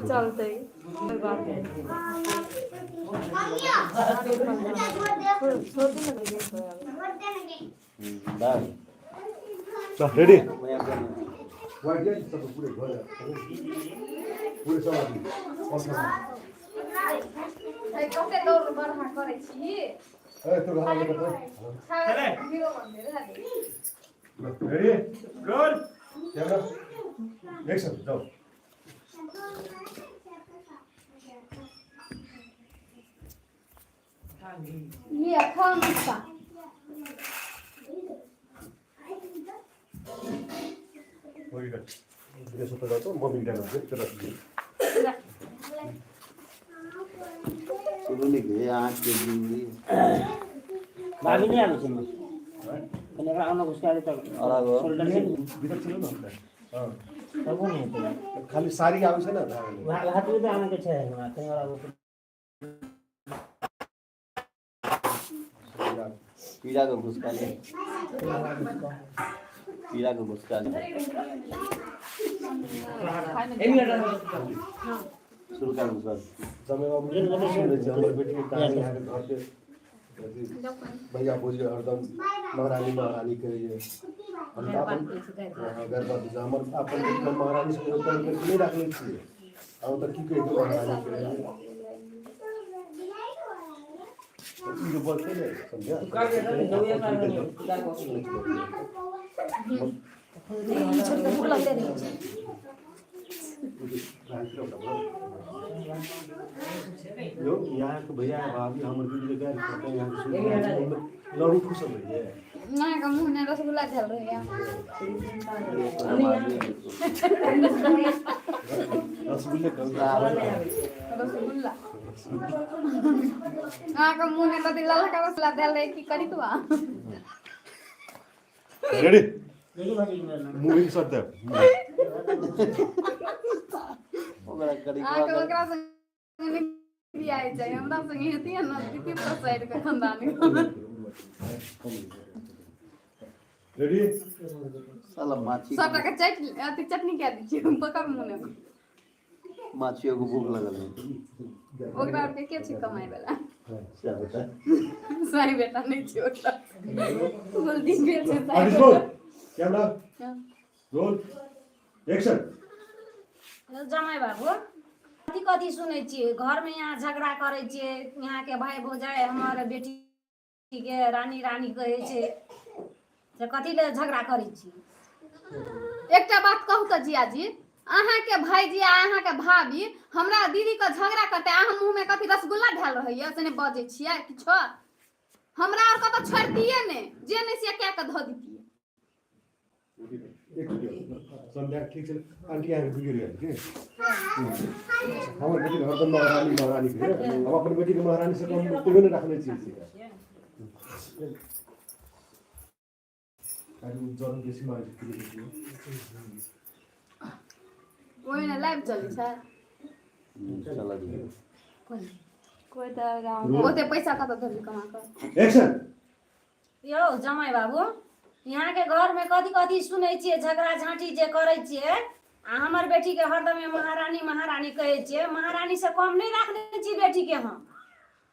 चलते रेडी पूरे कते दौड़ बरहा करै छी रेडी रोल कैमरा एक्शन जाओ ये खामसा वही कर ये सोता जाओ तो मम्मी डाल दे चला सुनो नहीं गए आज के दिन भी भाभी नहीं आने चाहिए मैंने कहा उन्होंने उसके आगे तक शोल्डर से भीतर चलो ना हां तब वो नहीं था खाली सारी आवे छ ना हाथ में तो आने के छे ना कहीं वाला वो पीड़ा को घुसका ले पीड़ा को घुसका ले शुरू कर घुसका समय बाबू ने सुने छ हमर बेटी का यहाँ के घर पे भैया बोझ हरदम महारानी कहिए हम अपन अगर बात हमर अपन महारानी से ऊपर नहीं रखले छिए अब त की कहि महारानी कहिए ये बोलते हैं समझा यो यहाँ के भैया भाभी हमर दीदी के गाय यहाँ लड़ू खुश हो गई है ना का मुंह में रसगुल्ला चल रही है रसगुल्ले रसगुल्ला ना का मुंह में तो लाल का रसगुल्ला डाल रही की करी तू रेडी मूविंग शॉट दे ओकरा करी आ के ओकरा संग भी आई जाए हमरा संग हेती है ना दीदी पर साइड के खानदानी रेडी साला माछी सब का चटनी क्या दीजिए पकड़ मुंह में माछियों को भूख लगल है ओकरा के के छी कमाई वाला क्या बता सही बेटा नहीं छी ओकरा जल्दी बेच artist roll camera roll action जमाई बाबू कथी कथी सुनै छियै घर में यहाँ झगड़ा करे छियै यहाँ के भाई भौजाई हमर बेटी के रानी रानी कहे छै से कथी ले झगड़ा करे छी एकटा बात कहू त जिया जी अहाँ के भाईजी आ अहाँ के भाभी हमरा दीदी के झगड़ा करते अहाँ मुंह में कथी रसगुल्ला ढाल रहैया से ने बजे छियै किछो हमरा और कत छोड़ दिए ने जे ने से क्या के ध दीतिए एक संध्या ठीक है आंटी आके बिगड़ गए के हमर बेटी हरदम महारानी के हम अपन बेटी के महारानी से कम कोई नहीं रखने चाहिए आज जरन बेसी मार के ओइ ने लाइव चली छ चला दी कोई त ओते पैसा कत धरि कमा कर एक्शन यो जमाई बाबू यहाँ के घर में कथी कथी सुनै छियै झगड़ा झांटी जे करे छियै आ हमर बेटी के हरदम महारानी महारानी कहे छियै महारानी से कम नहीं रखने छी बेटी के हम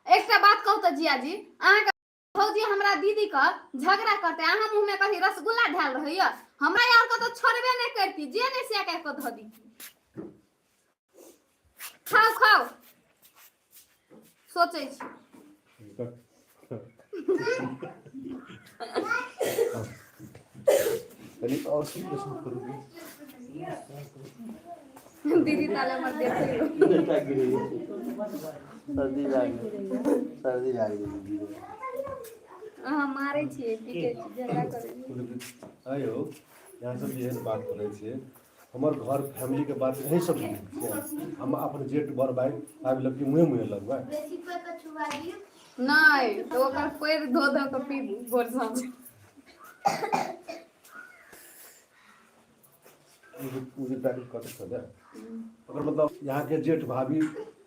एकटा बात कहू त जिया जी अहाँ के भौजी हमरा दीदी का झगड़ा करते अहाँ मुंह में कथी रसगुल्ला ढाल रहैया हमरा यार को तो छोड़बे नहीं करती जे ने से के ध दी खाओ खाओ सोचै छी अरे और सी प्रश्न करूंगी दीदी ताले मत देख सर्दी लाग गई हां मारै छियै पीटे झगड़ा करै आयो यहाँ सब ये बात करे छे हमर घर फैमिली के बात यही सब हम अपन जेठ बर भाई आबि लकी मुहे मुहे लगबा बेसी पे तो छुआ दियो नहीं तो ओकर पैर धो धो के पी भोर साँझ मुझे पैकेट कट कर दे अगर मतलब यहाँ के जेठ भाभी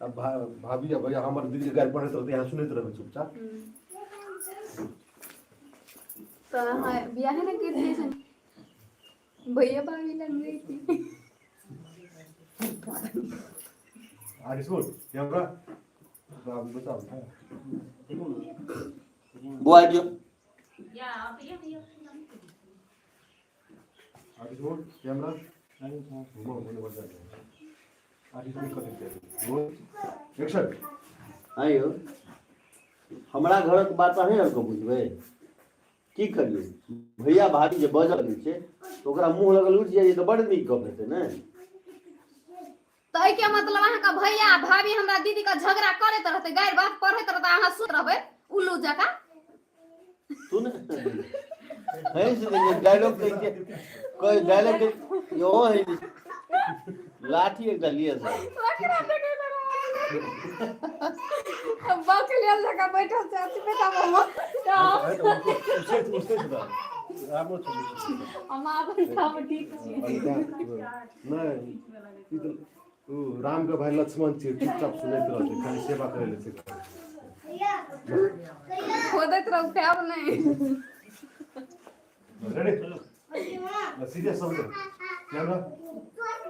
भाभी या भैया हमारे दीदी के घर पढ़े तो यहाँ सुनते रहे चुपचाप तो हां बियाह ने कर दिए भैया भाभी लग गई थी। आर्टिस्ट मोड कैमरा आप बताओ देखो ना वो आ गयो आर्टिस्ट मोड कैमरा वो बोले बता दे आर्टिस्ट मोड कर वो एक्शन आइयो हमरा घरक बात अहीं आर को बुझबै की करियै भैया भाभी जे बजल छै तो ओकरा मुंह लगल उठ जाइए तो बड़ नीक गप हेतै ने तो एहि के मतलब अहाँ का भैया भाभी हमरा दीदी का झगड़ा करैत रहते गारि बात पढ़ैत रहते अहाँ सुत रहबै उल्लू जका। सुन है से डायलॉग कह के कोई डायलॉग यो है लाठी एकटा लिए से बकलिया जका बैठल छै अथी बेटा मामा उससे सुधा आप वो हम अपन काम ठीक छी। नहीं ई तो ओ राम के भाई लक्ष्मण छी चुपचाप सुनैत रहते खाली सेवा करे ले छै खोदैत रहू खाब नहीं। रेडी सीरियस समझो कैमरा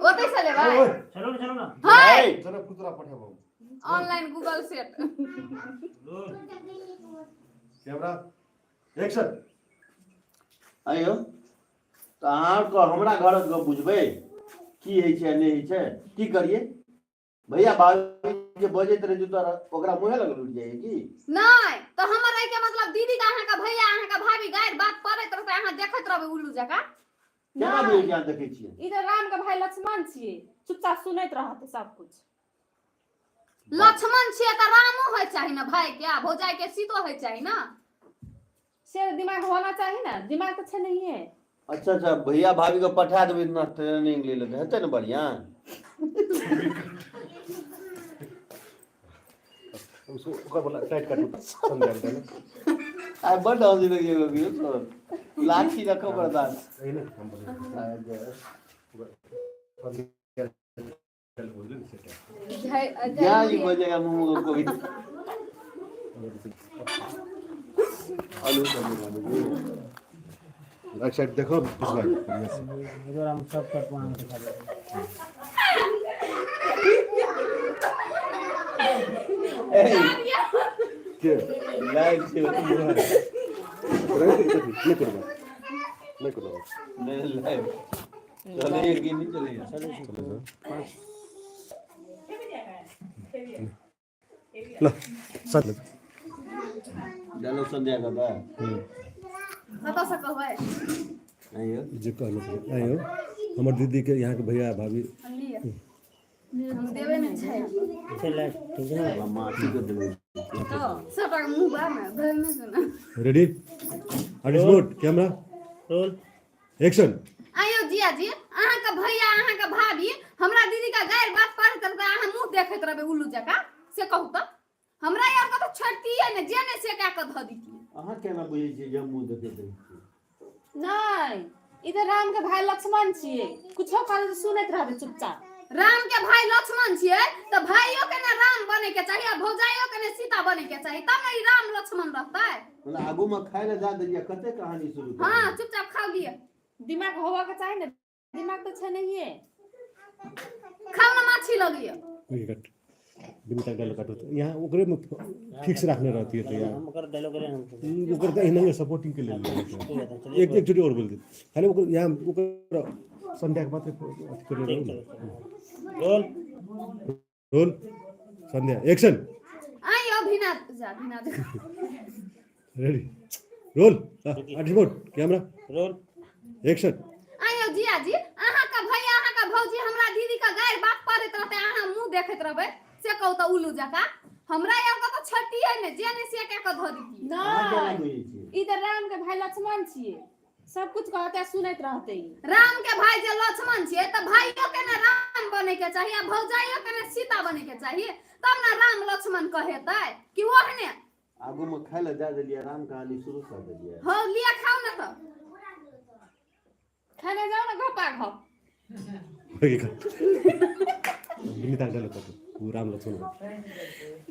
ओतै चले भाई ओए चलो ना हाय चलो कुतरा पठाबो online Google set. Camera action आइयो तो अहाँ को हमरा घरक गप बुझबै की होइ छै नहि होइ छै की करिए भैया भाभी जे बजैत रहे जो तोरा ओकरा मुंहे लगल उठ जाइए की नहीं तो हमर एहि के मतलब दीदी का अहाँ का भैया अहाँ का भाभी गारि बात करैत रहते अहाँ देखैत रहबै उल्लू जका। केना बुझै छियै अहाँ देखै छियै इधर राम के भाई लक्ष्मण छिए चुपचाप सुनैत रहत सब कुछ। लक्ष्मण छियै त रामो होय चाही ना भाई के भौजाई के सीतो होय चाही ना। से दिमाग होना चाहिए ना दिमाग तो छै नहीं है। अच्छा भैया भाभी को पठा देबै ना ट्रेनिंग ले ले हेतै ने बढ़िया उसको ओकर बोला टाइट कर समझा दे आई बड़ हंसी लगी होगी सर लाठी रखो बर्दान यही ना हम बोले चल बोल दे सेट क्या ये बजेगा मुंह को भी आलू समझ अच्छा देखो इस बार इधर हम सब कर पाएं दिखा दे के लाइक से नहीं करो नहीं लाइव चले कि नहीं चलेगा लो सर डालो संध्या का बा कतऽ से कहबै आइयो जे कहलो आइयो हमर दीदी के यहाँ के भैया भाभी लिअ हम देबे नहीं छै चल ठीक है ना माटी को देबै तो सबटा के मुंह बा में भर में सुना। Ready artist mode camera roll action आइयो जिया जी अहाँ का भैया अहाँ का भाभी हमरा दीदी का गारि बात पढ़ैत रहते अहाँ मुंह देखैत रहबै उल्लू जका से कहू त हमरा यार कतऽ छड़तियै ने जे ने से कए के ध दितियै। अहाँ केना बुझै छियै जे मुंह देखैत रहै छियै नहीं इधर राम के भाई लक्ष्मण छिए कुछो करे तो सुनैत रहबे चुपचाप। राम के भाई लक्ष्मण छियै तो भाइयों के ने राम बने के चाहिए भौजाइयों के ने सीता बने के चाहिए तब ने ई राम लक्ष्मण रहतै। मतलब आगू में खाय ले जा देलिए कते कहानी शुरू कर हां चुपचाप खा लिया दिमाग होवा के चाहिए ना दिमाग तो छै नहीं है। खाओ ना माछी लगिए ये कट बिन तक डाल काटो तो यहाँ ओकरे में ठीक से रखने रहती है तो यार हम कर डायलॉग करें हम ऊपर का नहीं सपोर्टिंग के लिए एक एक छोटी और बोल दे खाली ऊपर यहाँ ऊपर संध्या के बाद कर ले रोल रोल संध्या एक्शन आइयो भिना जा ready roll artist mode camera roll action आइयो जिया जी अहाँ का भैया अहाँ का भौजी हमरा दीदी का गारि बात पढ़ैत रहते अहाँ मुंह देखैत रहबै से कहू त उल्लू जका हमरा यार कतऽ छड़तियै ने जे ने से कए के ध दितियै। अहाँ केना नहीं बुझै छियै इधर राम के भाई लक्ष्मण छिए सब कुछ कहते सुनैत रहते ही। राम के भाई जे लक्ष्मण छियै त भाइयों के ने राम बने के चाहिए भौजाइयों के ने सीता बने के चाहिए तब ना राम लक्ष्मण कहेतै कि ओहने आगू में खाय ले जा देलिए राम कहानी शुरू कर देलिए हो लिया खाओ ना तो खाने जाओ ना घपा घप बिन तक डाल काटो वो राम लक्ष्मण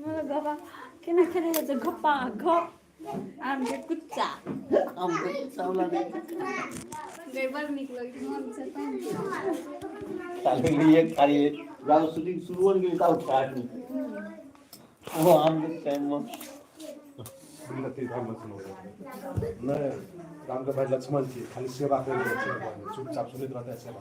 मतलब घपा केना खेले जे घपा घप आम के कुच्चा हम तो सावला नहीं नहीं बड़ निक लगे मन से पानी साले लिए खाली जाओ शूटिंग शुरू हो गई तब खाट वो हम टाइम में नहीं राम का भाई लक्ष्मण जी खाली सेवा कर चुपचाप सुनित रहते हैं सेवा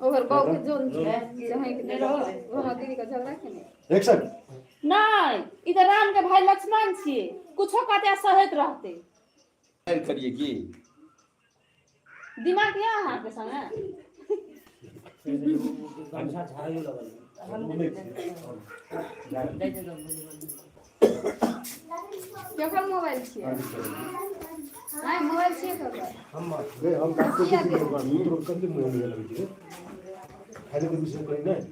ओकर गांव के जोन है जहां के नहीं रहो वहां दीदी का झगड़ा के नहीं एक्शन नहीं इधर राम के भाई लक्ष्मण छिए कुछो कहते सहित रहते करिए की दिमाग यहाँ अहाँ के संगे गमछा झाड़ियो लगल केकर मोबाइल छिए हां मोबाइल छिए कर हम डॉक्टर के मित्र कते मुंह में लगे थे खाली के विषय कोई नहीं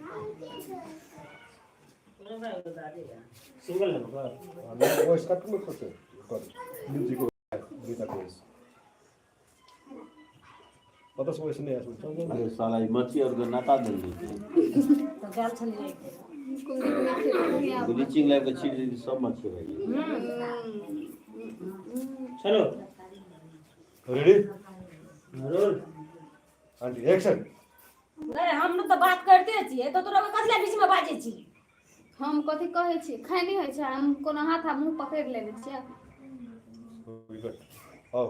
सिंगल है वो इसका तुम करते कर म्यूजिक को गीता को पता सब ऐसे नहीं है सुन अरे साला ये मच्छी और नाता दे दी तो गाल चली जाए ब्लीचिंग लाइफ अच्छी दी सब मच्छी रह गई चलो रेडी रोल आंटी एक्शन नहीं हम लोग तो बात करते छिए तो तोरा कथला बीच में बाजे छी हम कथि कहै छी खाइ नहीं होइ छै हम कोनो हाथ आ मुंह पकड़ लेने छियै गुड आओ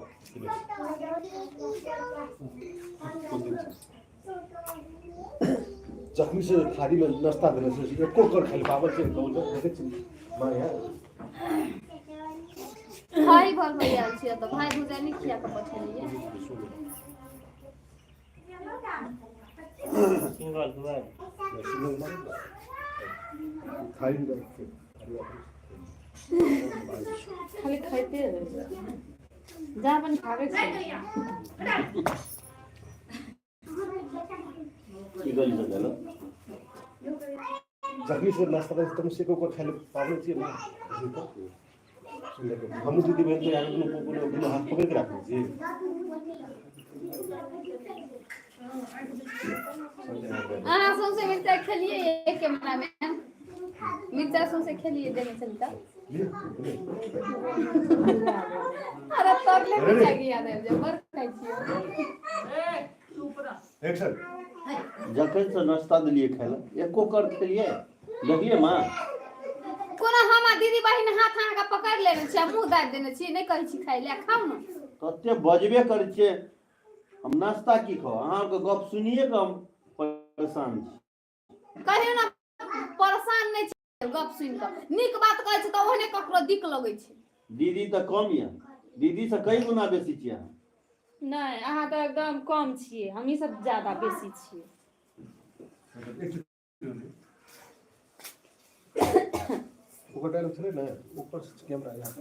जख्मी से थाली में नाश्ता देने से एको कर खाली पावर से कहूं तो देखे छी मां यार भाई भर भैया छियै तो भाई भुजा नहीं खिया के पछलिए सिंगल दुआर थाली में खाली खाइते रहे जा अपन खावे छै की गली से चलो जख्मी से नाश्ता देने तुम से को खाली पावर चाहिए ना हम दीदी बहन तो यार को हाथ पकड़ के रखो जी अहाँ सौंसे मिर्चा खेलिए एक कैमरा में मिर्चा सौंसे खेलिए देने चलता अरे तब ले मिर्चा की याद है जब बर खाइ छियै एक्शन जखन से नाश्ता दिलिए खाइला एको कर खेलिए देखिए मां कोनो हमा दीदी बहिन हाथ अहाँ का पकड़ लेने छियै मुंह दाबि देने छियै नहीं कहै छी खाइ ले खाउ न तते बजबे करै छियै हम नाश्ता की खाओ अहाँ के गप सुनिए के हम परेशान छी कहियो ना परेशान नहीं छी गप सुन के नीक बात कहै छी त ओहने ककरो दिक लगै छै दीदी त कम या दीदी से कई गुना बेसी छियै अहाँ नहीं अहाँ तो एकदम कम छिए हमही सब ज्यादा बेसी छिए ऊपर डायलॉग चले ना ऊपर से कैमरा यहाँ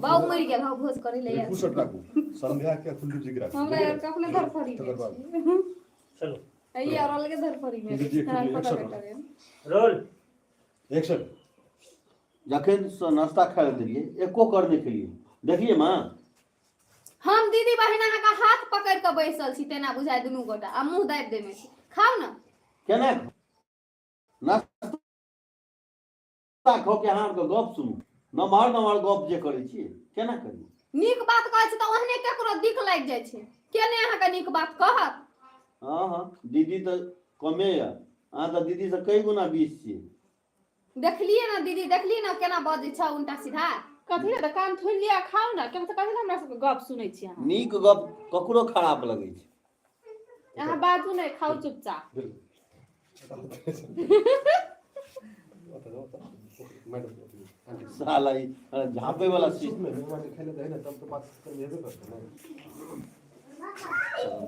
बाऊ मरि गेल हो भोज करै ले यार फुसट राखू संध्या के कुलदीप जी गिरा हमरा यार कखने धर फरी तकर बाद चलो आई और अलगे धर फरी में कुलदीप जी पता एक्शन नहीं करे रोल एक्शन जखन से नाश्ता खाए दिलिए एको कर नहीं खेलिए देखिए मां हम दीदी बहिन अहाँ का हाथ पकड़ के बैसल छी तेना बुझाय दुनू गोटा आ मुंह दाबि देने छी खाउ न केना नाश्ता खो के अहाँ के गप सुनू नमहर गप जे करै छी केना करी नीक बात कहै छी त ओहने केकरो दिक लागि जाइ छै केने अहाँ का नीक बात कहत हां दीदी त कमे या अहाँ त दीदी से कई गुना बीस छी देखलिए ना दीदी देखलिए ना केना बजै छ उल्टा सीधा कथी ले कान खोल लिया खाओ ना केम से कथी ले हमरा सब गप सुनै छी अहाँ नीक गप ककरो खराब लगै छै अहाँ बाजू नहीं खाओ चुपचाप मैडम साला ई झापे वाला चीज में मेहमान खेले दे ना तब तो बात कर लेबे करते ना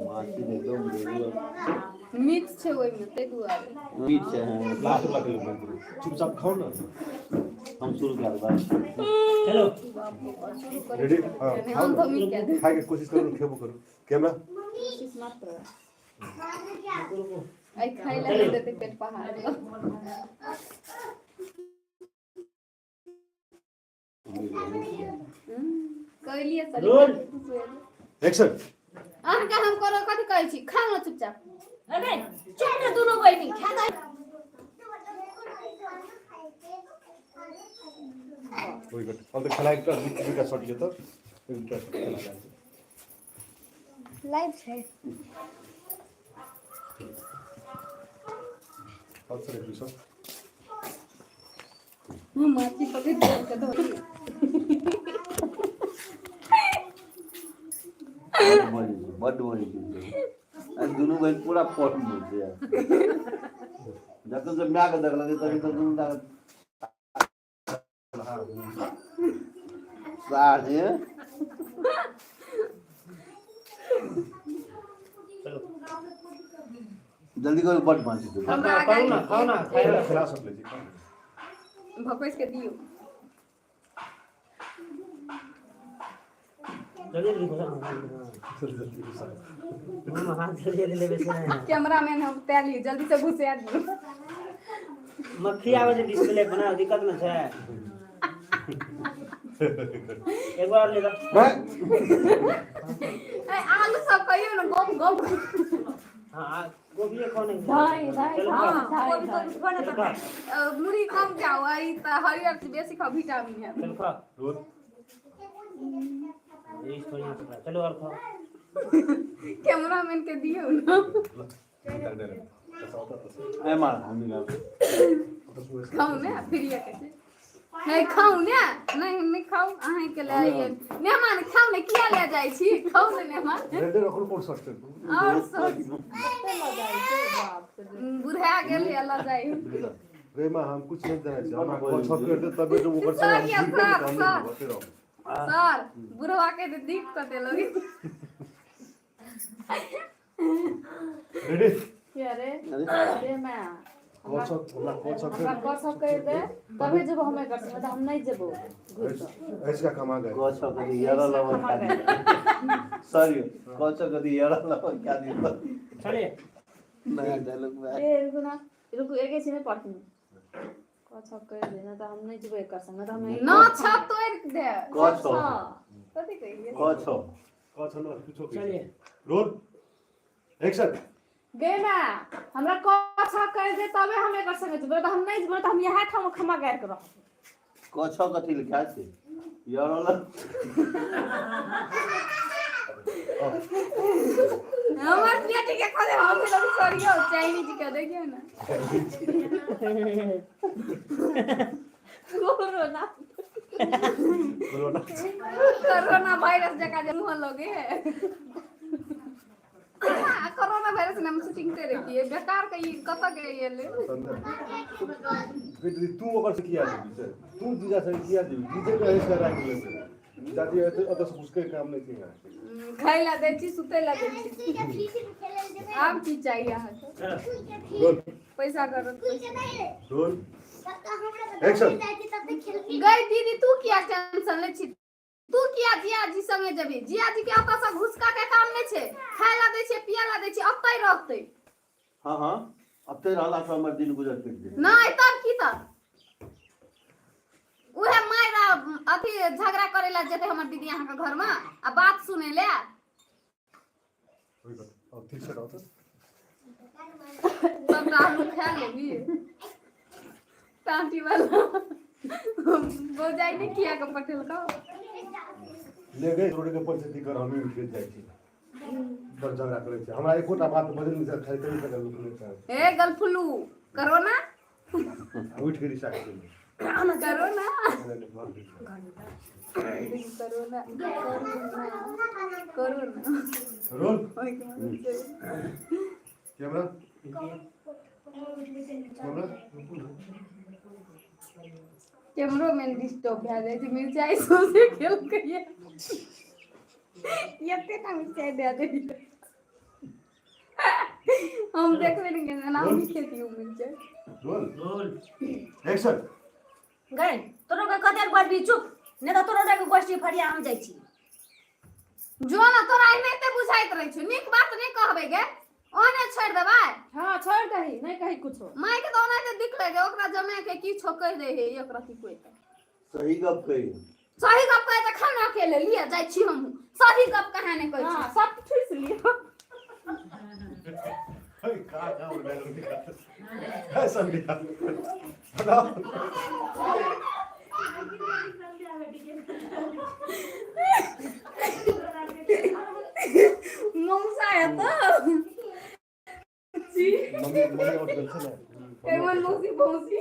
माछी ने दम दे मीठ छै ओइ में तै दुआरे मीठ छै लास्ट लगे चुपचाप खाओ ना हम शुरू कर बा चलो रेडी हां हम तो मीठ के खाए के कोशिश करो खेबो करो कैमरा कोशिश मात्र आई खाइ ले देते पेट पहाड़ कहलिए रोल। एक्शन अहाँ का हम करो कथि कहै छी खाउ न चुपचाप अरे चुप न दोनों बहिनी खा दे कोई बात अब तो खिलाए का का शॉट ये तो लाइव है और से दूसरा माची पकड़ के दो बड़ बोली दोनों भाई पूरा पॉट बोलते हैं जब तो जब मैं देख लगे तभी तो तुम साजे जल्दी करो बड़ मांसी दो हमरा खाओ ना खाएगा खिला सकले जी भपस के दियो जल्दी घुसा जल्दी दूसरा हम हाथ जल्दी ले बेचे हैं कैमरामैन हम तैयार जल्दी से घुसे दियो मक्खी आवे जे डिस्प्ले बना दिक्कत न है एक बार ले लो आलू सब कहियो ना गप गप हां गोभी कौन है धाई धाई चलो हाँ खा। धाई कोई धाई कोई चलो ना खा मुड़ी कम जाओ आई त हरियर से बेसी का विटामिन है चलो खा रोज इसको यहाँ से खा। चलो और खाओ कैमरामैन के दियो ना ए मार हम ना खाऊ ना फिर ये कैसे नहीं खाऊ ना नहीं खाऊ अहाँ के ले आइए मेहमान खाऊ ने किया ले जाई छी खाऊ ने मेहमान रेडर ओकर कोड सकते और सब बाप रे बुढ़ा गेल है अल्लाह जाई रेमा हम कुछ नहीं जाने चाहिए हम कुछ कर दे तब जो ओकर से सर, हम सर, हम सर। होते रहो सर बुढ़वा के तो दिख कते लगी रेडी क्या रे अरे मैं कोच हमरा कोच हमरा कस कर दे तभी जब हमें कर सकते हम नहीं जबो ऐसा कमा गए कोच कदी यारा लव सॉरी कोच कदी यारा लव क्या दी चले नया डायलॉग में ए रुको एक ही में पढ़ती कस कर देना तो हम नहीं जबो कर सकते हम नहीं ना छत तोड़ दे कोच कथि कहिए कोच कोच न कुछ हो चलिए रोल एक्शन गे मैं हमरा कस कर दे तबे हमें कर सकते तो हम नहीं जबो तो हम यहाँ खाम खमा गार कर कोच कथी लिखा छै यारा लव हमार बेटी के खोले हम लोग सरियो चाइनीज के देखियो ना कोरोना कोरोना वायरस जका जे मुंह लगे कोरोना वायरस नाम शूटिंग करे की बेकार के ई कत के ये ले फिर तू ओकर से किया दे तू जीजा से किया दे जीजे का ऐसा राख ले दादी अत से उसके काम नहीं किया खाई ला दे छी सुते ला दे छी आप की चाहिए यहाँ रोल पैसा करो रोल एक्शन गई दीदी तू किया टेंशन ले छी तू किया जिया जी संगे जबी जिया जी के आता से घुसका के काम नहीं छे खाई ला दे छे पिया ला दे छे अतै रहते हां हां अब ते रहला से हमर दिन गुजर के दे नहीं तब की तब उहे मायरा अथी झगड़ा करे ला जेते हमर दीदी यहाँ के घर में आ बात सुने ले कोई बात अब ठीक से रहो तो सब आलू खा लेबी टांटी वाला वो जाई नहीं किया के पटेल का ले गए रोड के पर से दिकर हम उठ के जाई छी बड़ झगड़ा करे छी हमरा एकोटा बात बदल नहीं खाई तो नहीं कर ए गलफुलू करो ना उठ के रिसा के करो ना करो ना करो ना रोल ओए के मन से कैमरा कैमरो में डिस्टर्ब भए जाइ छै मिरचाई सोसे खेल के येते ना मिरचाई दे दे हम देखबे नहीं केना ना हम खेती हूं मिरचाई रोल बोल एक्शन गए तोरो के कते बार भी चुप ने तो तोरो के गोष्ठी फरिया हम जाइ छी जो ना तोरा एते बुझाइत रहै छै नीक बात नहीं कहबे गे ओने छोड़ देबै हाँ छोड़ दही नहीं कही कुछ माई के तो ओने दिख लगे ओकरा जमे के की छोकै दे हे एकरा की कोई सही गप कही सही गप कहे त खाना अकेले लिए जाइ छी हम सही गप कहे नहीं कहै छी हाँ सब ठीक लियो का उड़ गया ऐसा नहीं मौसा है तो मम्मी और चल से केवल मौसी मौसी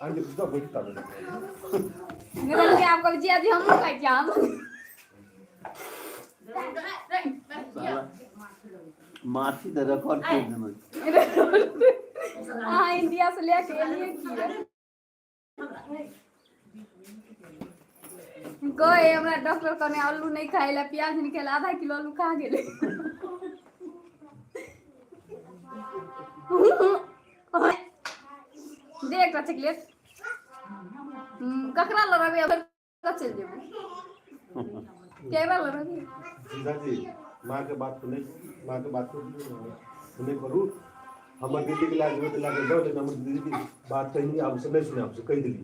आंटी बुझा बैठता है मेरा क्या आपको जी आज हम का क्या माछी दे रिकॉर्ड कर देना हाँ इंडिया से लेके एलिए की गए हमरा डॉक्टर कने आलू नहीं खाइला प्याज नहीं खाइला आधा किलो आलू खा गेले दे एकटा चॉकलेट ककरा लड़ाबे अब चल जेबो केकरा लड़ाबे सीधा जी माँ के बात को नहीं करूँ हमारे दीदी के लाज में तो लागे दो लेकिन हमारे दीदी की बात कहीं आपसे नहीं सुने आपसे कही दिली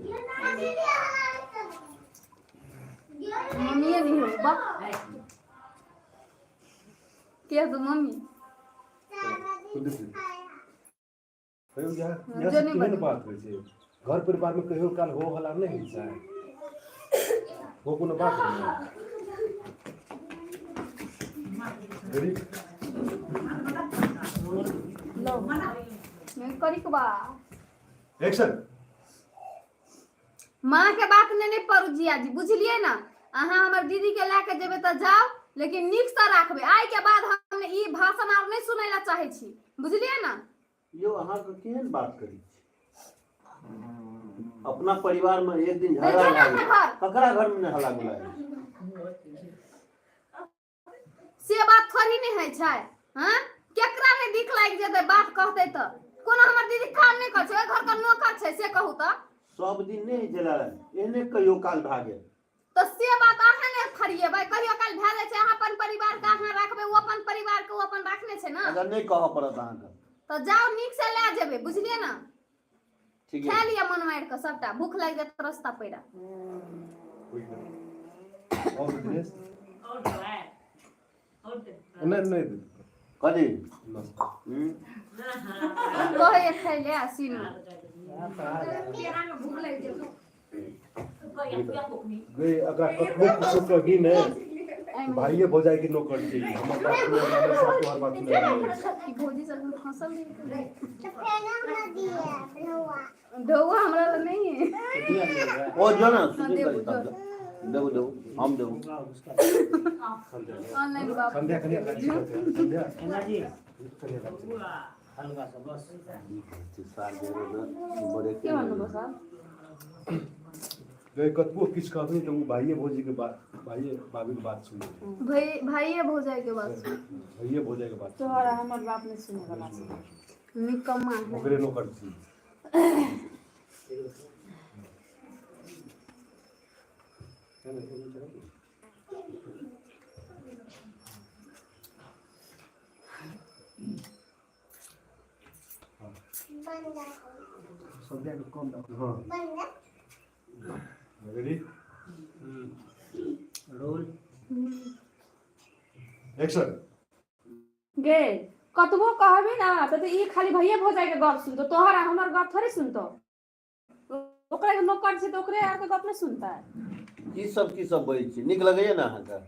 मम्मी नहीं हो बा क्या तो मम्मी खुद से कहीं यहाँ से किन्हें बात करे छे घर परिवार में कहियो काल हो हला नहीं होता है वो कोनो बात नहीं रेडी लो मैं करी के बा एक्शन माँ के बात नहीं पड़ू जिया जी बुझलिए ना अहाँ हमर दीदी के लेके जेबे तो जाओ लेकिन नीक से रखबे आई के बाद हम ई भाषण आर नहीं सुनै ला चाहे छी बुझलिए ना यो अहाँ के केहन बात करी छी अपना परिवार में एक दिन झगड़ा लागे ककरा घर में हल्ला गुलाए से बात थोड़ी नहीं है छै हां केकरा ने दिख लाग जेते बात कहते तो कोनो हमर दीदी काम नहीं कर छै घर का नौकर छै से कहू तो सब दिन नहीं जला एने कहियो काल भागे तो से बात अहाँ ने फरिए भाई कहियो काल भए जाय छै अहाँ अपन परिवार का अहाँ रखबे वो अपन परिवार के वो अपन रखने छै ना अगर नहीं कह पड़त अहाँ के तो जाओ नीक से ले जेबे बुझलिए ना ठीक खा है लिया मन मार के सबटा भूख लाग जात रास्ता पैरा और ड्रेस नहीं कदी कहे खाइ ले आसीन गए अगर कतबो कुछ कही ने भाइये भौजाई की नौकर छी हमर बात सुने वाला सब तोहर बात सुने वाला की भौजी सब फसल ढौआ हमरा ल नहीं है ओ जो ना शूटिंग करी तब देबो हम देबो ऑनलाइन बाप संध्या कन्या संध्या एना जी कन्या हल्का सा बस साल दे बड़े के भन्नु बस गए कतबो किछ कहबी तो वो भाइये भौजी के बात भाइये भाभी के बात सुने भाइये भौजाई के बात भाइये भौजाई के बात तोहरा हमर बाप ने सुने वाला छै निकम्मा ओकरे नौकर छी संध्या को कम हां रेडी रोल एक्शन गे कतबो कहबी ना तो ई खाली भैया भौजाई के गप सुनतो तोहरा हमर गप थोड़ी सुनतो ओकरा के नौकर छै तो ओकरे आर के गप नहीं सुनता है की सब बोल छी निक लगैया ना अहाँ के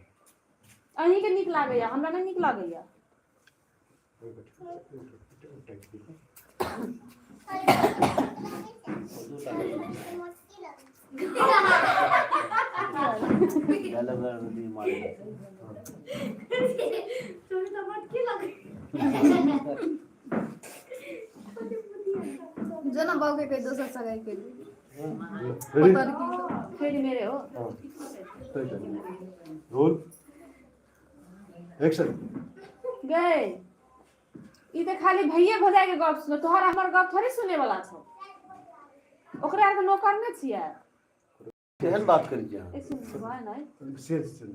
अहीं के नीक लागैया हमरा नहीं नीक लागैया डायलॉग दी मारे जना बाबू के दोसर सगाई के रेडी पता की फेरि मेरे हो रोल एक्शन गे ई तो खाली भैया भौजाई के गप सुनो तोहरा हमर गप थोड़ी सुने वाला छौ ओकरा आर के नौकर नहीं छियै केहन बात करी छी अहाँ ऐसे भाई नहीं सेंस चल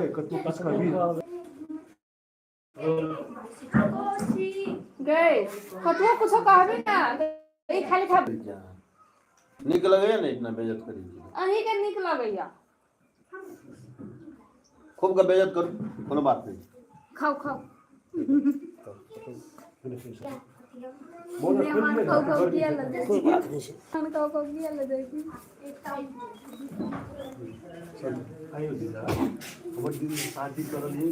ए कतबो किछ कहबी गे कतबो कुछो कहबी ना ई खाली खा करी छी अहाँ निक लगैया ना इतना बेइज्जत करी छी अहीं के नीक लगैया खूब का बेइज्जत करू कोनो बात नहीं खाओ खाओ बोलो मेहमान खोलिए को ना, घर किया में- लगे कोई बात नहीं है। हम को किया लगे आयो दिदा हमर दीदी से शादी करलिए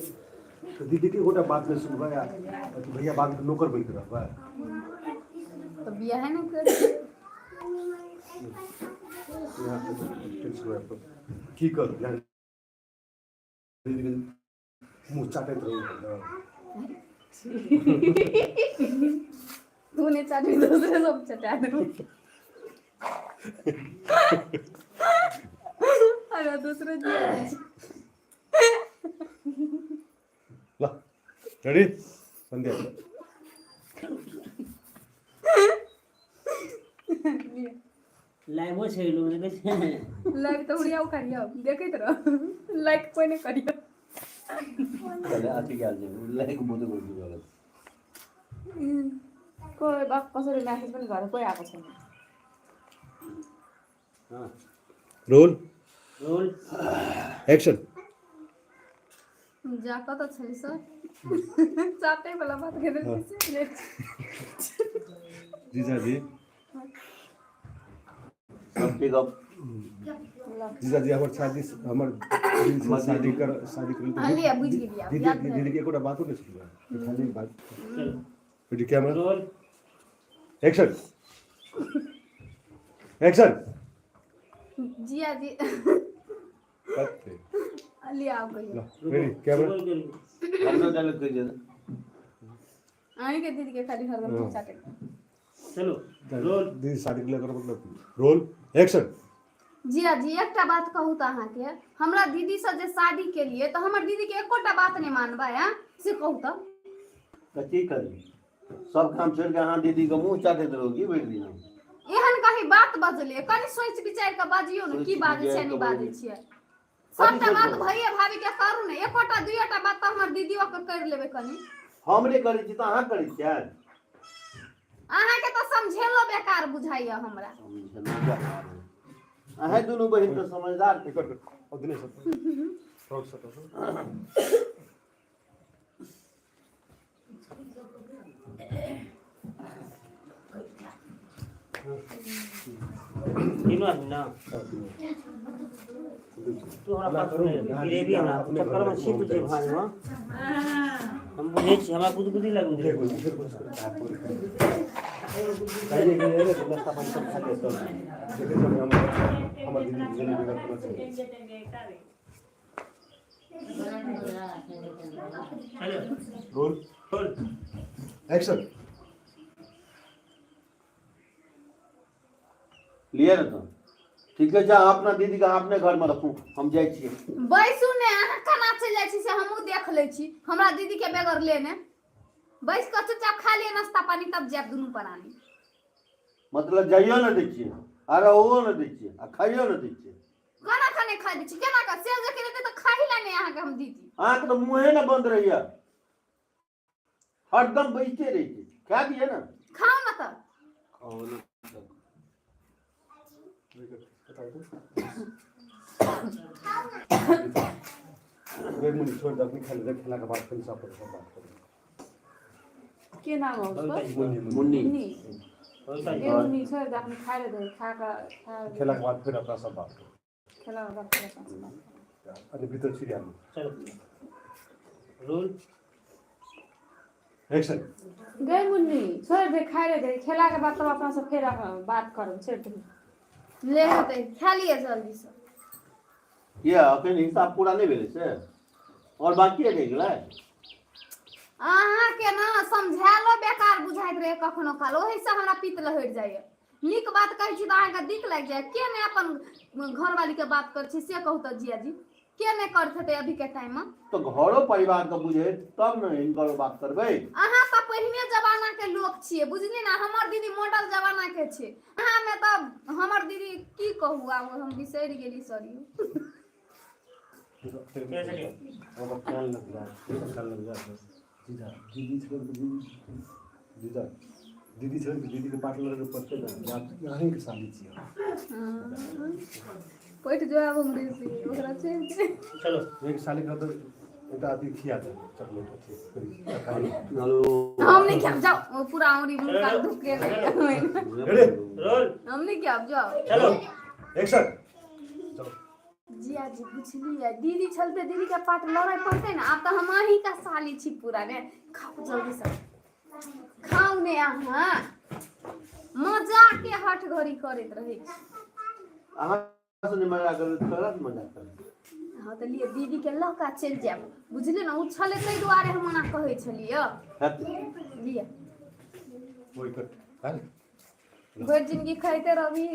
तो दीदी के गोटा बात में सुनबा या तो भैया बात के नौकर बैठ रहबा तो बियाह नहीं कर यहाँ पे की कर यार दीदी के मुंह चाटत रहो तूने चाटी दूसरे सब चटा दे अरे दूसरे जी ला रेडी संध्या लाइव छै लोग ने कैसे लाइक तो उड़िया करियो देखैत रह लाइक कोई नहीं करियो चले आती क्या जे लाइक बोलते बोलते वाला कोही बात कसरी म्यासेज पनि गरेर कोही आएको छैन हां रोल रोल एक्शन जाका तो छै सर चाटे वाला बात कर रहे जीजा जी सब पिक अप जीजा जी हमर दिल से शादी कर लिया बुझ गेलिया दीदी याद है दीदी के एकोटा बातो नहीं सुनबा खाली बात ready camera roll action action जिया जी कट लिया आप कहियो रेडी कैमरा हमने डायलॉग कर दिया आई के दीदी के खाली हरदम चाटे चलो रोल दीदी शादी के लिए करो मतलब रोल एक्शन जिया जी एकटा बात कहू त अहाँ के हमरा दीदी से जे शादी के लिए तो हमर दीदी के एकोटा बात नहीं मानबा है से कहू त कथी करी सब काम छोड़ के अहाँ दीदी के मुंह चाटे रहोगी बैठ दिन एहन कहीं बात बजले कनी सोच विचार के बाजियो न की बाजे छै नहीं बाजे छियै सबटा बात भैया भाभी के करू ने एकोटा दुइटा बात तो हमर दीदियो के कर लेबे कनी हमरे करै छी त अहाँ करै छियै अहाँ के तो समझेलो बेकार बुझाइया हमरा अहाँ दुनू बहिन के समझदार एक और दिनेश थोड़ा सा तीनों आदमी ना तू हमरा पास ग्रेवी हमरा चक्कर में छिप जे भाई हां हम बुझे छी हमरा गुदगुदी लागू रे काहे के रे नाश्ता पानी सब खा के तो देखे जब हमर दीदी जल्दी बेगर करना चाहिए चलो रोल रोल एक्शन लिया ना तो ठीक है जा अपना दीदी का अपने घर में रखू हम जाय छी बैसू ने अहाँ केना चल जाइ छी से हमहू देख लै छी हमरा दीदी के बेगर लेने बैस के चुपचाप खा लिए नाश्ता पानी तब जाब दुनू प्राणी मतलब जाइयो ना दै छियै अरे ओहो ना दै छियै आ खाइयो ना दै छियै खाना खाने खा दै छी केना का सेल जे के तो खाही ला नहीं अहाँ के हम दीदी अहाँ के तो मुंहे ना बंद रहिया हरदम बैठते रही छी खा दिए ना खाओ ना तब खाओ ना एक मिनट छोड़ दे अपनी खेला के बाद फिर सब बात करेंगे के नाम हो उसको मुन्नी मुन्नी होता ए है मुन्नी छोड़ दे अपने खाए दे खा खेला के बाद फिर अपना सब बात करेंगे खेला रख अरे भीतर छिड़िया चलो रोल एक्शन गए मुन्नी छोड़ दे खाए दे खेला के बाद तब अपना सब फिर बात करो छोड़ दे ले होते खा लिए जल्दी से ये अखन हिसाब पूरा नहीं भेलै से और बाकी रह गेलै अहाँ के ना समझालो बेकार बुझाइत रहे कखनो काल ओही से हमरा पित्त लहर जाइए नीक बात कहै छी त अहाँ के दिक लाग जाए के ने अपन घरवाली के बात कर छी से कहू त जिया जी के ने करत हेतै अभी के टाइम में तो घरो परिवार के बुझे तब न इनकर बात करबै अहाँ त पहिने जमाना के लोग छियै बुझली ना हमर दीदी मॉडल जमाना के छै अहाँ में त हमर दीदी की कहू आब हम बिसरि गेली सॉरी कैसे अब ख्याल लग जा जीजा दीदी छोड़ जीजा दीदी छोड़ दीदी के पार्टनर के पत्ते ना आप यहीं के शादी छियै पैठ जो आब हमरे से ओकरा छै चलो एक साल का तो तो आती खिया था चॉकलेट अच्छी हेलो हम नहीं क्या जाओ वो पूरा औरी मुंह का दुखे रोल हम नहीं क्या जाओ चलो एक्शन जिया जी बुझलिए दीदी चलते दीदी का पाठ लड़ाई पड़ते ना अब तो हम ही का साली छी पूरा ने खाओ जल्दी से खाओ ने अहाँ मजा के हट घड़ी करत रहे छी। अहाँ से मजाक कर करत मजाक कर हाँ तो लिए दीदी के लहका चल जाब बुझलिए ना उछले तै दुआरे हम ओना कहै छलिए लिए वही कर हां भर जिंदगी खाइते रहबी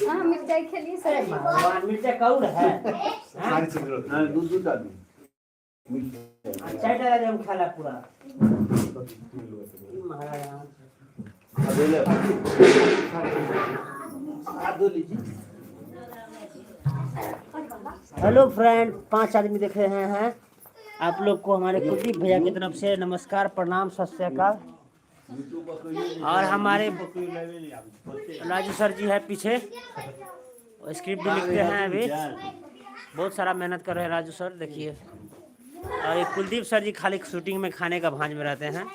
हाँ मिर्चाई खेलिए सर भगवान मिर्चा कौन है सारी चीज लो हां दूध आदमी चाय डाला हम खाला पूरा महाराज अबेले आ दो लीजिए हेलो फ्रेंड 5 आदमी देख रहे हैं आप लोग को हमारे कुलदीप भैया की तरफ से नमस्कार प्रणाम सत श्री अकाल। और हमारे राजू सर जी है पीछे स्क्रिप्ट भी लिखते हैं अभी बहुत सारा मेहनत कर रहे हैं राजू सर देखिए। और ये कुलदीप सर जी खाली शूटिंग में खाने का भांज में रहते हैं।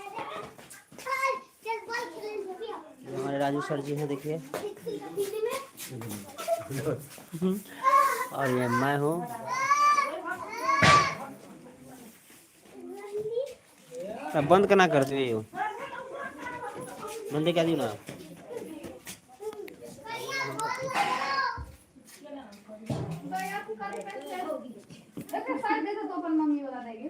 ये हमारे राजू सर जी हैं देखिए और ये मैं हूँ। अब बंद करना करते हो बंदे क्या दी ना दे तो अपन मम्मी वाला देंगे